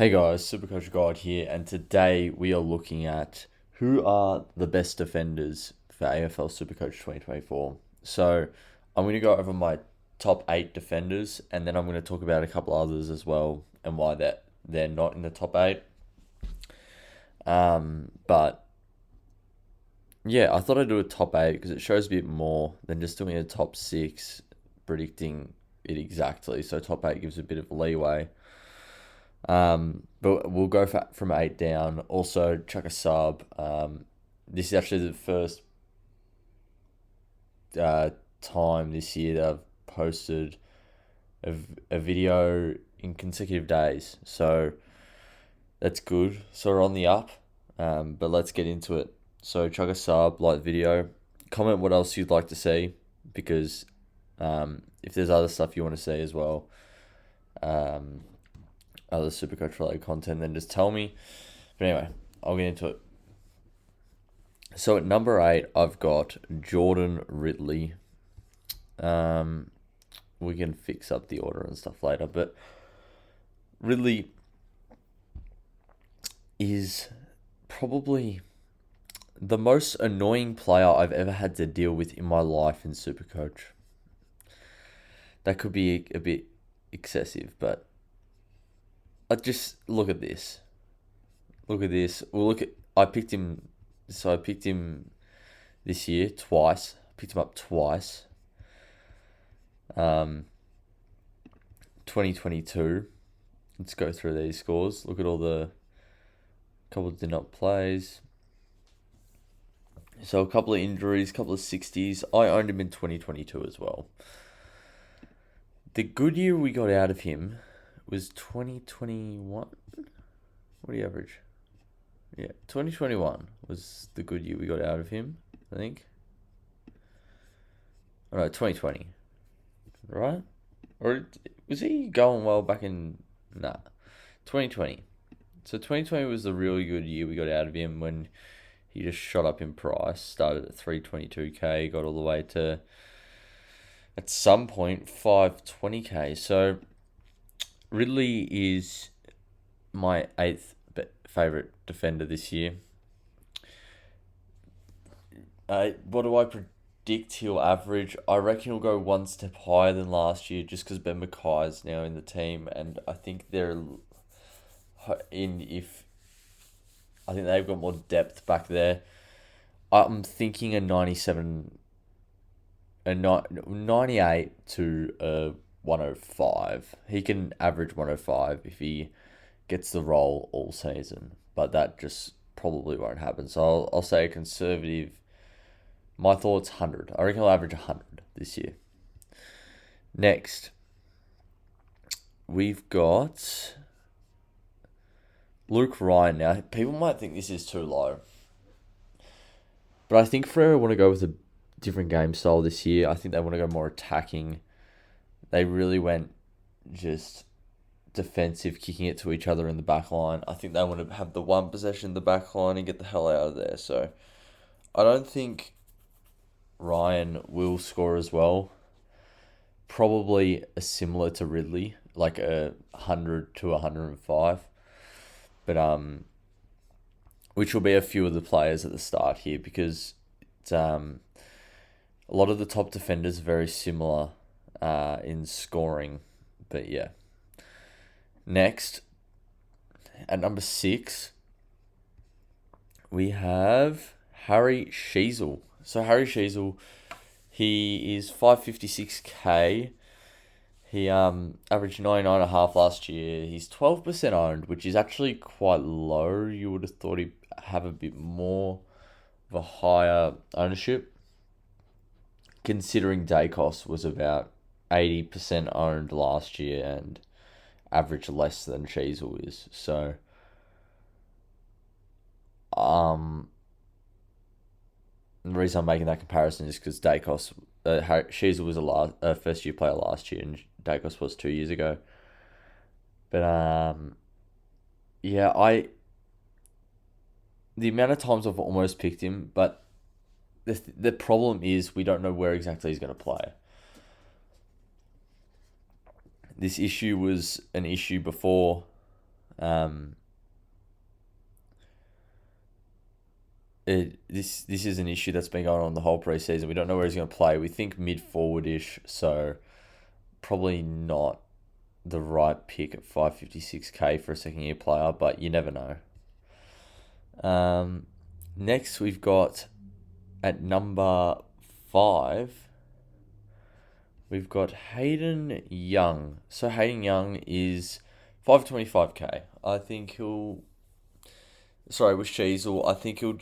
Hey guys, SuperCoach God here, and today we are looking at who are the best defenders for AFL SuperCoach 2024. So I'm going to go over my top 8 defenders, and then I'm going to talk about a couple others as well, and why they're not in the top 8. But yeah, I thought I'd do a top 8 because it shows a bit more than just doing a top 6, predicting it exactly. So top 8 gives a bit of leeway. But we'll go from 8 down. Also, chuck a sub. This is actually the first time this year that I've posted a video in consecutive days. So that's good. So we're on the up. But let's get into it. So chuck a sub, like the video, comment what else you'd like to see, because if there's other stuff you want to see as well, other Supercoach related content, then just tell me. But anyway, I'll get into it. So at number 8, I've got Jordan Ridley. We can fix up the order and stuff later, but Ridley is probably the most annoying player I've ever had to deal with in my life in Supercoach. That could be a bit excessive, but just look at this. Look at this. I picked him. So I picked him this year twice. Picked him up twice. 2022. Let's go through these scores. Look at all the couple of did not plays. So a couple of injuries, a couple of 60s. I owned him in 2022 as well. The good year we got out of him was 2021. What do you average? Yeah, 2021 was the good year we got out of him, I think. Oh, no, 2020. Right? Or was he going well back in... Nah, 2020. So 2020 was the really good year we got out of him, when he just shot up in price. Started at 322k, got all the way to, at some point, 520k. So Ridley is my 8th favourite defender this year. What do I predict he'll average? I reckon he'll go one step higher than last year, just because Ben Mackay's now in the team, and I think they've got more depth back there. I'm thinking a 98 to a 105. He can average 105 if he gets the role all season, but that just probably won't happen. So I'll say a conservative. My thoughts 100. I reckon I'll average 100 this year. Next, we've got Luke Ryan. Now, people might think this is too low, but I think Freo want to go with a different game style this year. I think they want to go more attacking. They really went just defensive, kicking it to each other in the back line. I think they want to have the one possession in the back line and get the hell out of there. So I don't think Ryan will score as well. Probably a similar to Ridley, like a 100 to 105. But which will be a few of the players at the start here, because it's, a lot of the top defenders are very similar in scoring. But yeah. Next, at number 6, we have Harry Shiel. So Harry Shiel, he is 556k. He averaged 99.5 last year. He's 12% owned, which is actually quite low. You would have thought he'd have a bit more of a higher ownership, considering Deos was about 80% owned last year and average less than Shiel is. So the reason I'm making that comparison is because Shiel was a first year player last year, and Deos was 2 years ago. But yeah, the amount of times I've almost picked him, but the problem is we don't know where exactly he's going to play. This issue was an issue before This is an issue that's been going on the whole preseason. We don't know where he's going to play. We think mid forward-ish, so probably not the right pick at 556k for a second year player, but you never know. Next we've got at number 5, we've got Hayden Young. So Hayden Young is 525k. I think he'll... Sorry, with Shiel, I think he'll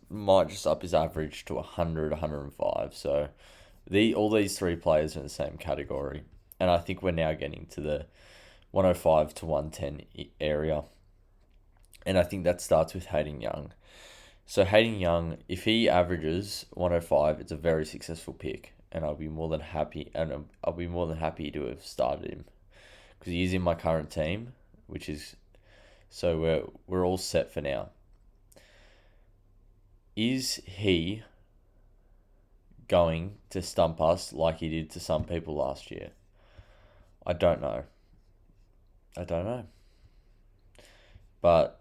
might just up his average to 100, 105. So all these three players are in the same category. And I think we're now getting to the 105 to 110 area. And I think that starts with Hayden Young. So Hayden Young, if he averages 105, it's a very successful pick. And I'll be more than happy to have started him. Because he is in my current team, which is... So we're all set for now. Is he going to stump us like he did to some people last year? I don't know. But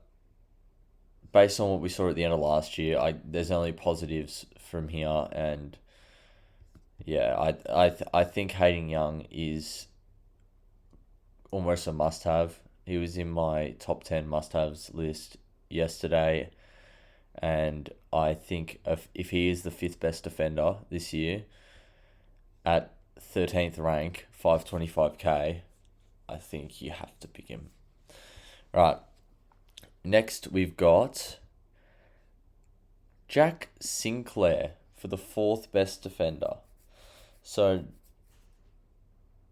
based on what we saw at the end of last year, there's only positives from here, and yeah, I think Hayden Young is almost a must-have. He was in my top 10 must-haves list yesterday, and I think if he is the 5th best defender this year at 13th rank, 525k, I think you have to pick him. Right. Next, we've got Jack Sinclair for the 4th best defender. So,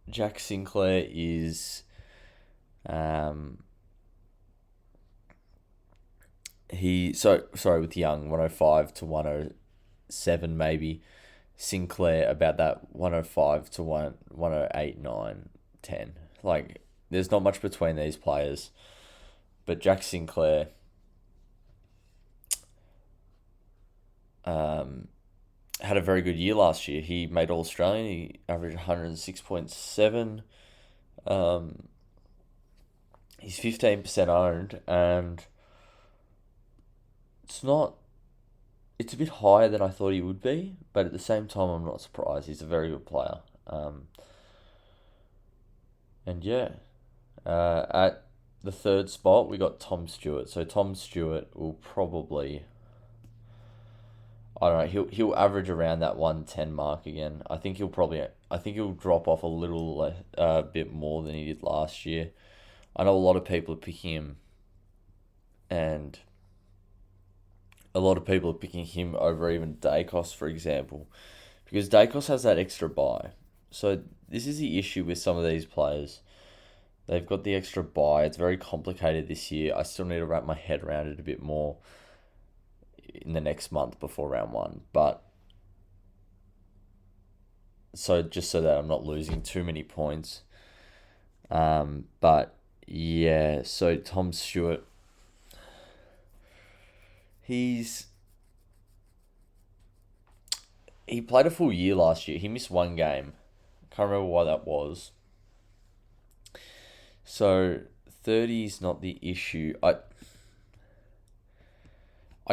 Jack Sinclair is... with Young, 105 to 107 maybe. Sinclair about that 105 to 108, 9, 10. Like, there's not much between these players. But Jack Sinclair had a very good year last year. He made All-Australian. He averaged 106.7. He's 15% owned, and it's a bit higher than I thought he would be, but at the same time, I'm not surprised. He's a very good player. And yeah, at the 3rd spot, we got Tom Stewart. So Tom Stewart will probably... I don't know, he'll average around that 110 mark again. I think he'll drop off a little bit more than he did last year. I know a lot of people are picking him, and a lot of people are picking him over even Deos, for example, because Deos has that extra buy. So this is the issue with some of these players. They've got the extra buy. It's very complicated this year. I still need to wrap my head around it a bit more in the next month before round 1. But just so that I'm not losing too many points. But yeah, so Tom Stewart, he played a full year last year. He missed 1 game. Can't remember why that was. So 30 is not the issue. I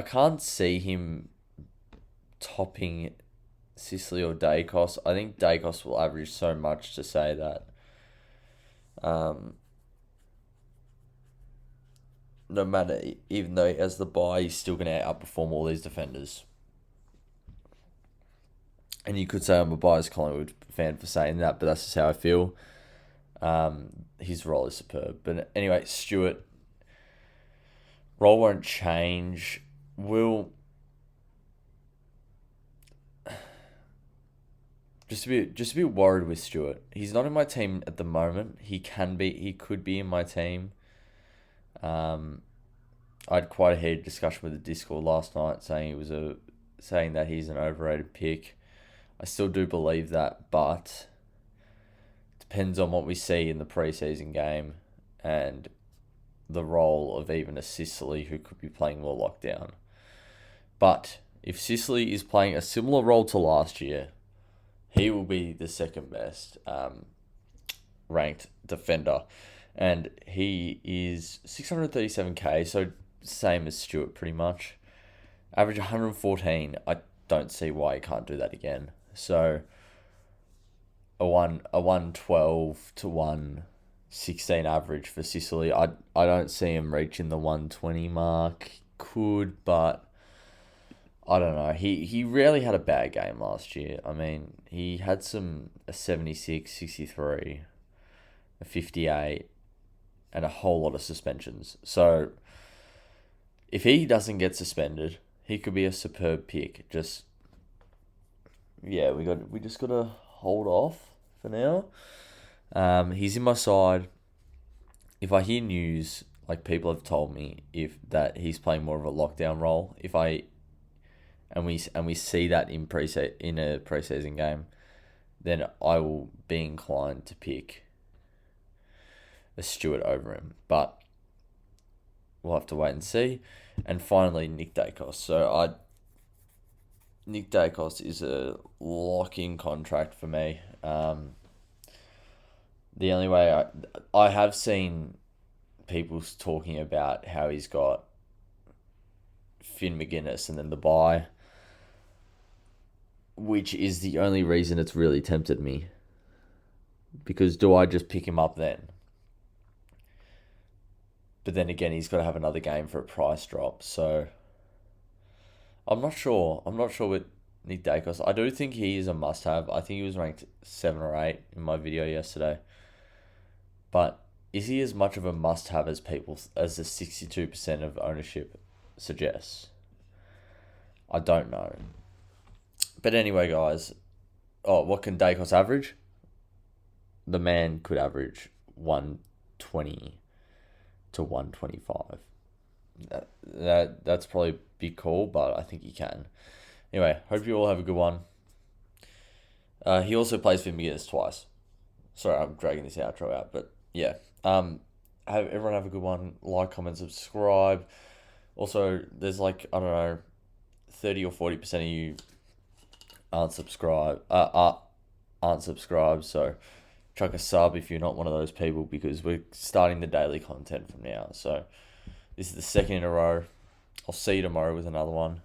can't see him topping Sicily or Deos. I think Deos will average so much to say that no matter, even though he has the bye, he's still going to outperform all these defenders. And you could say I'm a biased Collingwood fan for saying that, but that's just how I feel. His role is superb. But anyway, Stewart, role won't change. Just a bit worried with Stewart. He's not in my team at the moment. He could be in my team. I had quite a heated discussion with the Discord last night saying that he's an overrated pick. I still do believe that, but it depends on what we see in the preseason game and the role of even a Sicily who could be playing more lockdown. But if Sicily is playing a similar role to last year, he will be the 2nd best ranked defender. And he is 637k, so same as Stewart pretty much. Average 114. I don't see why he can't do that again. So a 112 to 116 average for Sicily. I don't see him reaching the 120 mark. Could, but I don't know. He rarely had a bad game last year. I mean, he had a 76, 63, a 58, and a whole lot of suspensions. So if he doesn't get suspended, he could be a superb pick. We just gotta hold off for now. He's in my side. If I hear news, like people have told me, if that he's playing more of a lockdown role, and we see that in a preseason game, then I will be inclined to pick a Stewart over him. But we'll have to wait and see. And finally, Nick Daicos. Nick Daicos is a lock-in contract for me. The only way I have seen people talking about how he's got Finn McGuinness and then the bye, which is the only reason it's really tempted me. Because do I just pick him up then? But then again, he's got to have another game for a price drop. So I'm not sure. I'm not sure with Nick Daicos. I do think he is a must-have. I think he was ranked 7 or 8 in my video yesterday. But is he as much of a must-have as the 62% of ownership suggests? I don't know. But anyway, guys. What can Daicos average? The man could average 120 to 125. That's probably a big call, but I think he can. Anyway, hope you all have a good one. He also plays for McGuinness twice. Sorry, I'm dragging this outro out, but yeah. Everyone have a good one. Like, comment, subscribe. Also, there's 30 or 40% of you aren't subscribed. So chuck a sub if you're not one of those people, because we're starting the daily content from now. So this is the second in a row. I'll see you tomorrow with another one.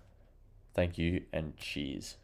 Thank you and cheers.